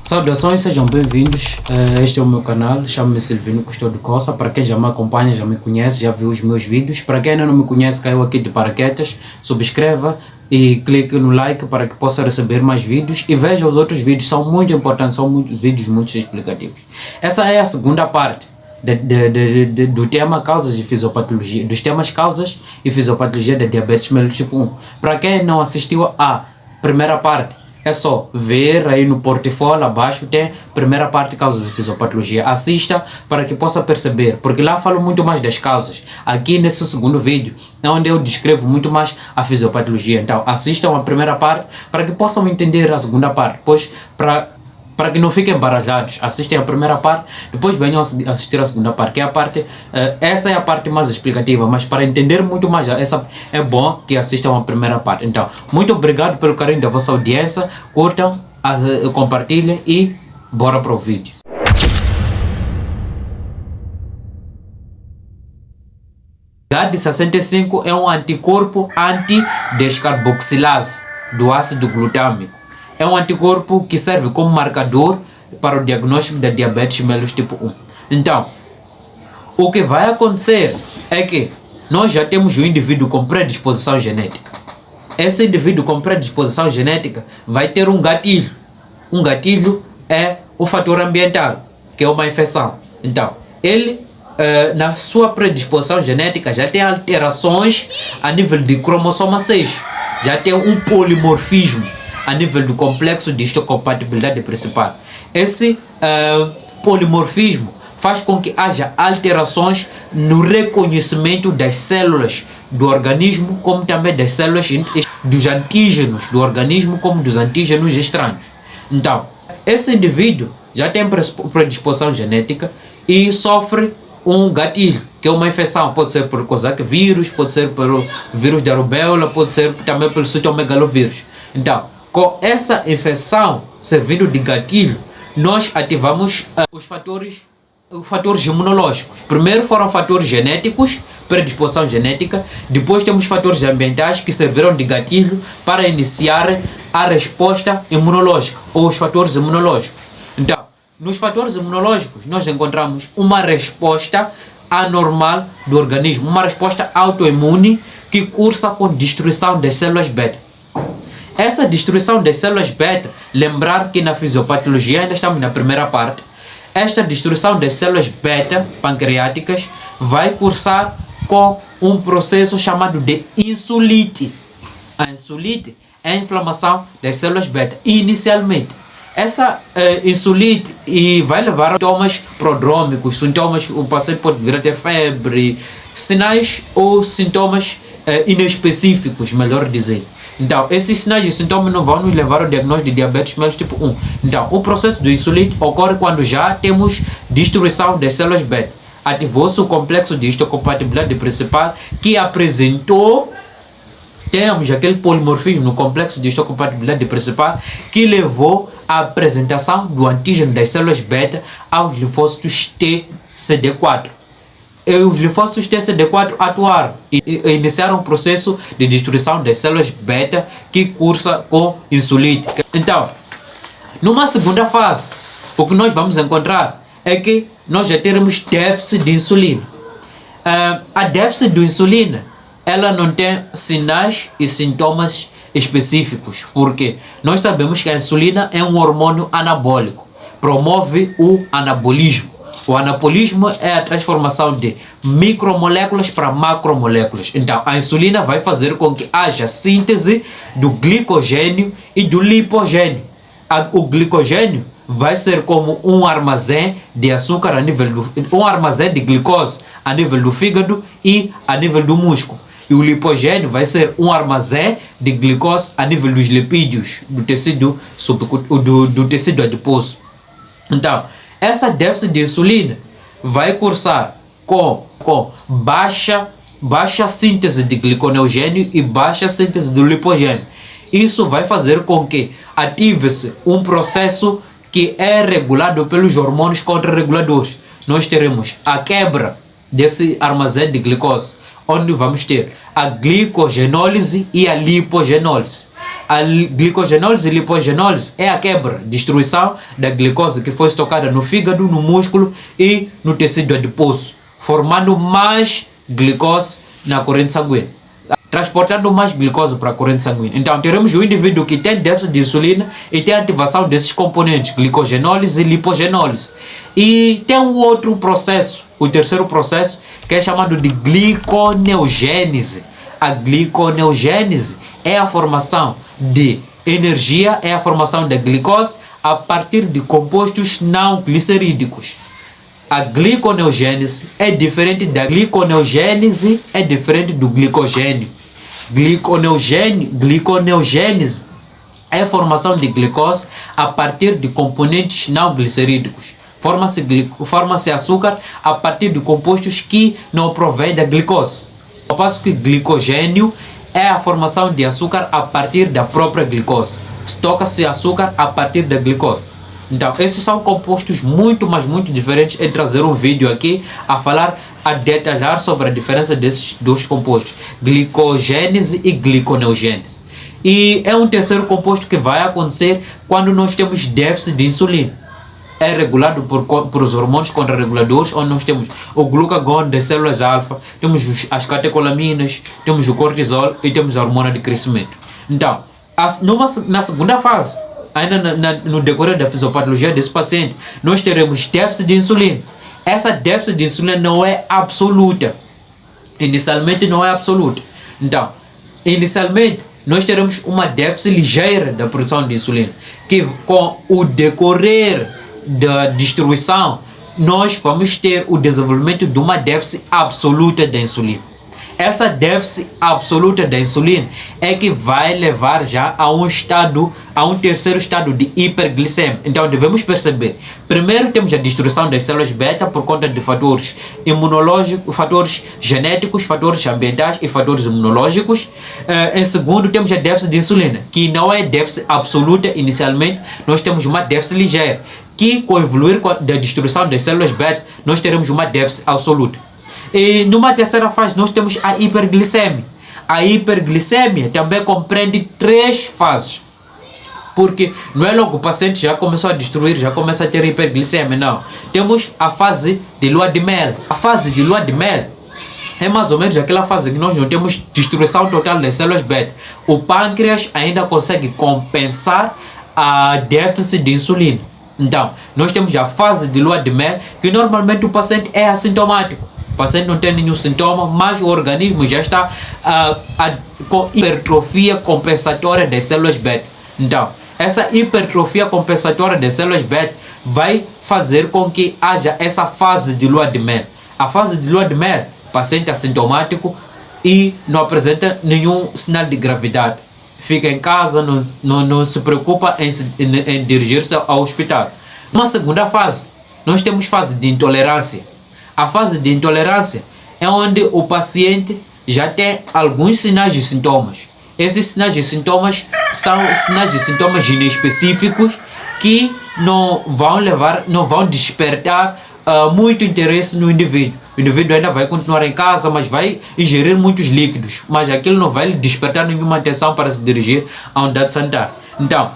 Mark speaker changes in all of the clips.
Speaker 1: Saudações, sejam bem-vindos. Este é o meu canal, chamo-me Silvino Custódio Costa. Para quem já me acompanha, já me conhece, já viu os meus vídeos. Para quem ainda não me conhece, caiu aqui de paraquedas, subscreva e clique no like para que possa receber mais vídeos. E veja os outros vídeos, são muito importantes, são vídeos muito explicativos. Essa é a segunda parte do tema causas e fisiopatologia, dos temas causas e fisiopatologia da diabetes mellitus tipo 1. Para quem não assistiu à primeira parte, é só ver aí no portfólio abaixo, tem primeira parte, causas e fisiopatologia. Assista para que possa perceber, porque lá falo muito mais das causas. Aqui nesse segundo vídeo é onde eu descrevo muito mais a fisiopatologia. Então assistam a primeira parte para que possam entender a segunda parte. Depois, para que não fiquem embaraçados, assistem a primeira parte, depois venham assistir a segunda parte, que é a parte, essa é a parte mais explicativa, mas para entender muito mais, essa é bom que assistam a primeira parte. Então, muito obrigado pelo carinho da vossa audiência, curtam, compartilhem e bora para o vídeo. GAD65 é um anticorpo anti-descarboxilase do ácido glutâmico. É um anticorpo que serve como marcador para o diagnóstico da diabetes mellitus tipo 1. Então, o que vai acontecer é que nós já temos um indivíduo com predisposição genética. Esse indivíduo com predisposição genética vai ter um gatilho. Um gatilho é o fator ambiental, que é uma infecção. Então, ele, na sua predisposição genética, já tem alterações a nível de cromossoma 6. Já tem um polimorfismo a nível do complexo de histocompatibilidade principal. Esse polimorfismo faz com que haja alterações no reconhecimento das células do organismo, como também das células dos antígenos do organismo, como dos antígenos estranhos. Então, esse indivíduo já tem predisposição genética e sofre um gatilho, que é uma infecção. Pode ser por Coxsackie vírus, pode ser pelo vírus da rubéola, pode ser também pelo citomegalovírus. Então, com essa infecção servindo de gatilho, nós ativamos os fatores imunológicos. Primeiro foram fatores genéticos, predisposição genética, depois temos fatores ambientais que serviram de gatilho para iniciar a resposta imunológica, ou os fatores imunológicos. Então, nos fatores imunológicos, nós encontramos uma resposta anormal do organismo, uma resposta autoimune que cursa com destruição das células beta. Essa destruição das células beta, lembrar que na fisiopatologia, ainda estamos na primeira parte, esta destruição das células beta pancreáticas vai cursar com um processo chamado de insulite. A insulite é a inflamação das células beta. Inicialmente, essa insulite vai levar a sintomas prodrômicos, sintomas, o paciente pode vir a ter febre, sinais ou sintomas inespecíficos, melhor dizendo. Então, esses sinais e sintomas não vão nos levar ao diagnóstico de diabetes mellitus tipo 1. Então, o processo do insulite ocorre quando já temos destruição das células beta. Ativou-se o complexo de histocompatibilidade principal que apresentou, temos aquele polimorfismo no complexo de histocompatibilidade principal que levou à apresentação do antígeno das células beta aos linfócitos TCD4. Os linfócitos TCD4 atuaram e iniciaram um processo de destruição das células beta que cursa com insulite. Então, numa segunda fase, o que nós vamos encontrar é que nós já teremos déficit de insulina. A déficit de insulina, ela não tem sinais e sintomas específicos, porque nós sabemos que a insulina é um hormônio anabólico, promove o anabolismo. O anabolismo é a transformação de micromoléculas para macromoléculas. Então, a insulina vai fazer com que haja síntese do glicogênio e do lipogênio. O glicogênio vai ser como um armazém de açúcar a nível um armazém de glicose a nível do fígado e a nível do músculo. E o lipogênio vai ser um armazém de glicose a nível dos lipídios do tecido do tecido adiposo. Então, essa déficit de insulina vai cursar com baixa síntese de gliconeogênio e baixa síntese do lipogênio. Isso vai fazer com que ative-se um processo que é regulado pelos hormônios contrarreguladores. Nós teremos a quebra desse armazém de glicose, onde vamos ter a glicogenólise e a lipogenólise. A glicogenólise e lipogenólise é a quebra, destruição da glicose que foi estocada no fígado, no músculo e no tecido adiposo, formando mais glicose na corrente sanguínea, transportando mais glicose para a corrente sanguínea. Então teremos o indivíduo que tem déficit de insulina e tem ativação desses componentes, glicogenólise e lipogenólise. E tem um outro processo, o terceiro processo, que é chamado de gliconeogênese. A gliconeogênese é a formação de energia, é a formação da glicose a partir de compostos não glicerídicos. A gliconeogênese é diferente da gliconeogênese, é diferente do glicogênio. Gliconeogênese é a formação de glicose a partir de componentes não glicerídicos. Forma-se açúcar a partir de compostos que não provêm da glicose. Ao passo que glicogênio é a formação de açúcar a partir da própria glicose. Estoca-se açúcar a partir da glicose. Então, esses são compostos muito diferentes. E trazer um vídeo aqui a falar, a detalhar sobre a diferença desses dois compostos, glicogênese e gliconeogênese. E é um terceiro composto que vai acontecer quando nós temos déficit de insulina. É regulado por os hormônios contrarreguladores, onde nós temos o glucagon das células alfa, temos as catecolaminas, temos o cortisol e temos a hormona de crescimento. Então, na segunda fase, ainda no decorrer da fisiopatologia desse paciente, nós teremos déficit de insulina. Essa déficit de insulina não é absoluta. Inicialmente não é absoluta. Então, inicialmente, nós teremos uma déficit ligeira da produção de insulina, que com o decorrer da destruição, nós vamos ter o desenvolvimento de uma déficit absoluta da insulina. Essa déficit absoluta da insulina é que vai levar já a um terceiro estado de hiperglicemia. Então devemos perceber, primeiro temos a destruição das células beta por conta de fatores imunológicos, fatores genéticos, fatores ambientais e fatores imunológicos. Em segundo, temos a déficit de insulina, que não é déficit absoluta inicialmente, nós temos uma déficit ligeira, que com o evoluir da destruição das células beta, nós teremos uma déficit absoluta. E numa terceira fase, nós temos a hiperglicemia. A hiperglicemia também compreende 3 fases. Porque não é logo o paciente já começou a destruir, já começa a ter hiperglicemia, não. Temos a fase de lua de mel. A fase de lua de mel é mais ou menos aquela fase que nós não temos destruição total das células beta. O pâncreas ainda consegue compensar a déficit de insulina. Então, nós temos a fase de lua de mel, que normalmente o paciente é assintomático. O paciente não tem nenhum sintoma, mas o organismo já está com hipertrofia compensatória das células beta. Então, essa hipertrofia compensatória das células beta vai fazer com que haja essa fase de lua de mel. A fase de lua de mel, paciente assintomático e não apresenta nenhum sinal de gravidade. Fica em casa, não se preocupa em dirigir-se ao hospital. Na segunda fase, nós temos fase de intolerância. A fase de intolerância é onde o paciente já tem alguns sinais de sintomas. Esses sinais de sintomas são sinais de sintomas inespecíficos que não vão despertar muito interesse no indivíduo. O indivíduo ainda vai continuar em casa, mas vai ingerir muitos líquidos, mas aquilo não vai lhe despertar nenhuma atenção para se dirigir à unidade sanitária. Então,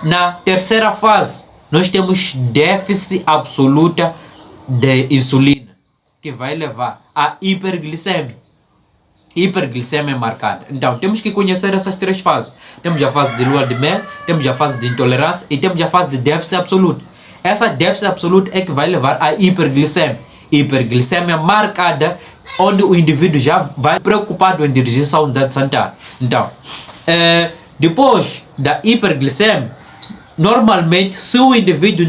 Speaker 1: na terceira fase, nós temos déficit absoluta de insulina, que vai levar a hiperglicemia. Hiperglicemia marcada. Então, temos que conhecer essas 3 fases. Temos a fase de lua de mel, temos a fase de intolerância e temos a fase de déficit absoluto. Essa déficit absoluto é que vai levar a hiperglicemia. Hiperglicemia marcada, onde o indivíduo já vai preocupado em dirigir-se à unidade sanitária. Então, depois da hiperglicemia, normalmente, se o indivíduo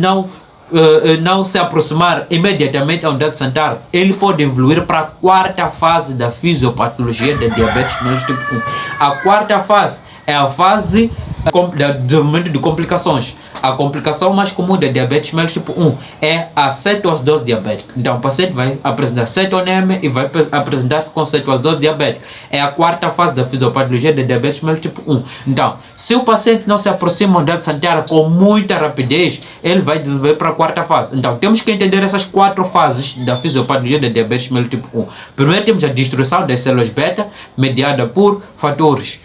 Speaker 1: não se aproximar imediatamente à unidade sanitária, ele pode evoluir para a 4ª fase da fisiopatologia da diabetes mellitus tipo 1. A 4ª fase é a fase do desenvolvimento de complicações. A complicação mais comum da diabetes mellitus tipo 1 é a cetoacidose diabética. Então, o paciente vai apresentar cetonemia e vai apresentar-se com cetoacidose diabética. É a 4ª fase da fisiopatologia da diabetes mellitus tipo 1. Então, se o paciente não se aproxima da unidade sanitária com muita rapidez, ele vai desenvolver para a 4ª fase. Então, temos que entender essas 4 fases da fisiopatologia da diabetes mellitus tipo 1. Primeiro, temos a destruição das células beta, mediada por fatores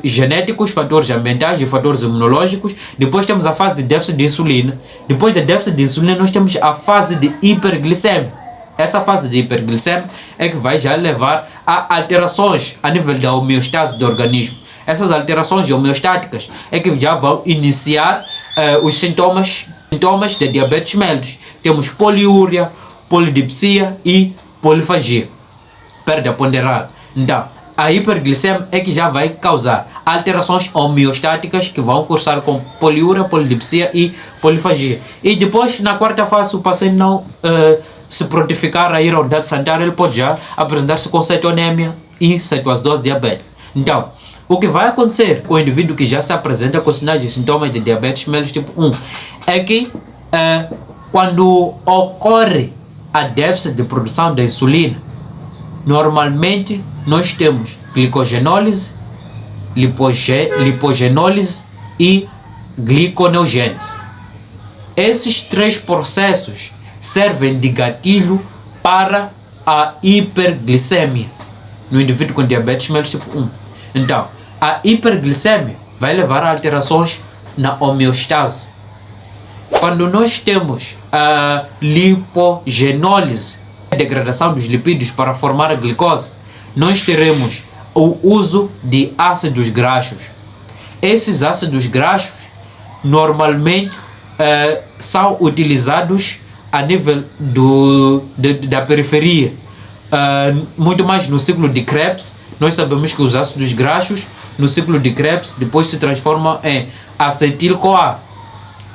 Speaker 1: genéticos, fatores ambientais e fatores imunológicos. Depois temos a fase de déficit de insulina. Depois da déficit de insulina, nós temos a fase de hiperglicemia. Essa fase de hiperglicemia é que vai já levar a alterações a nível da homeostase do organismo. Essas alterações homeostáticas é que já vão iniciar os sintomas da diabetes mellitus. Temos poliúria, polidipsia e polifagia, perda ponderal. Então, a hiperglicemia é que já vai causar alterações homeostáticas que vão cursar com poliúria, polidipsia e polifagia. E depois, na quarta fase, o paciente não se prontificar a ir à unidade sanitária, ele pode já apresentar-se com cetonemia e cetoacidose diabética. Então, o que vai acontecer com o indivíduo que já se apresenta com sinais e sintomas de diabetes mellitus tipo 1 é que quando ocorre a déficit de produção da insulina, normalmente nós temos glicogenólise, lipogenólise e gliconeogênese. Esses três processos servem de gatilho para a hiperglicemia no indivíduo com diabetes mellitus tipo 1. Então, a hiperglicemia vai levar a alterações na homeostase. Quando nós temos a lipogenólise, a degradação dos lipídios para formar a glicose, nós teremos o uso de ácidos graxos. Esses ácidos graxos normalmente são utilizados a nível da periferia, muito mais no ciclo de Krebs. Nós sabemos que os ácidos graxos no ciclo de Krebs depois se transformam em acetil-CoA.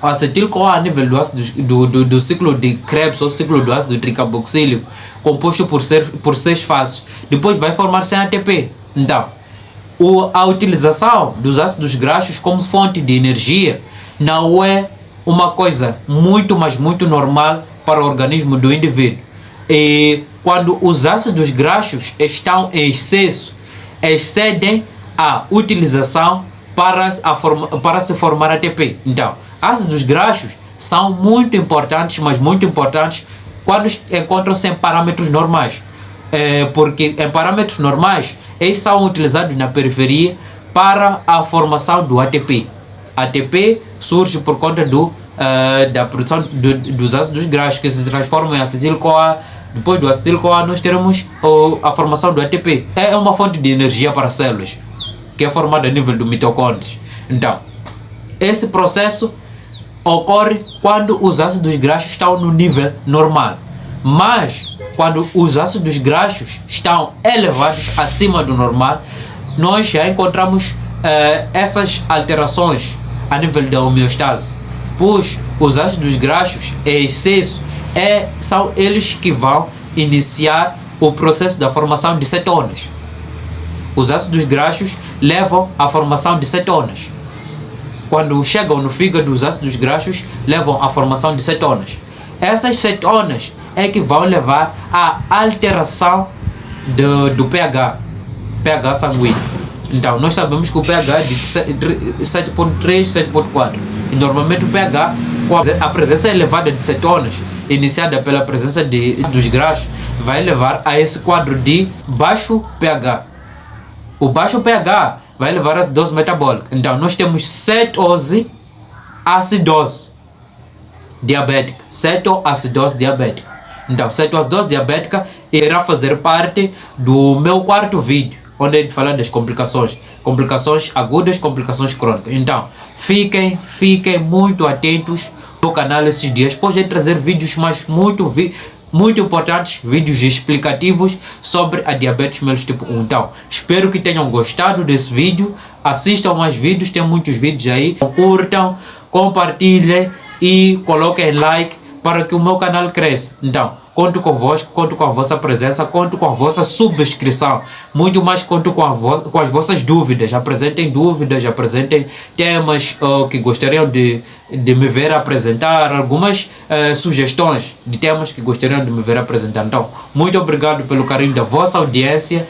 Speaker 1: O acetil-CoA a nível do ciclo de Krebs ou ciclo do ácido tricarboxílico, composto por 6 fases, depois vai formar-se em ATP. Então, a utilização dos ácidos graxos como fonte de energia não é uma coisa muito, mas muito normal para o organismo do indivíduo. E quando os ácidos graxos estão em excesso, excedem a utilização para se formar ATP. Então, ácidos graxos são muito importantes, mas muito importantes quando encontram-se em parâmetros normais. Porque em parâmetros normais, eles são utilizados na periferia para a formação do ATP. ATP surge por conta da produção dos ácidos graxos, que se transformam em acetil-CoA. Depois do acetil-CoA, nós teremos a formação do ATP. É uma fonte de energia para as células, que é formada a nível do mitocôndrios. Então, esse processo ocorre quando os ácidos graxos estão no nível normal. Mas, quando os ácidos graxos estão elevados acima do normal, nós já encontramos essas alterações a nível da homeostase. Pois os ácidos graxos em excesso são eles que vão iniciar o processo da formação de cetonas. Os ácidos graxos levam à formação de cetonas. Quando chegam no fígado, os ácidos graxos levam à formação de cetonas. Essas cetonas é que vão levar à alteração do pH sanguíneo. Então, nós sabemos que o pH é de 7.3, 7.4. E normalmente o pH, com a presença elevada de cetonas, iniciada pela presença dos graxos, vai levar a esse quadro de baixo pH. O baixo pH vai levar a acidose metabólica. Então, nós temos cetose, acidose diabética. Cetoacidose diabética. Então, cetoacidose diabética irá fazer parte do meu quarto vídeo, onde a gente fala das complicações. Complicações agudas, complicações crônicas. Então, fiquem muito atentos no canal esses dias, pois de trazer vídeos muito importantes, vídeos explicativos sobre a diabetes mellitus tipo 1. Então, espero que tenham gostado desse vídeo. Assistam mais vídeos, tem muitos vídeos aí. Curtam, compartilhem e coloquem like para que o meu canal cresça. Então, conto convosco, conto com a vossa presença, conto com a vossa subscrição. Muito mais conto com as vossas dúvidas. Apresentem temas que gostariam de me ver apresentar, algumas sugestões de temas que gostariam de me ver apresentar. Então, muito obrigado pelo carinho da vossa audiência.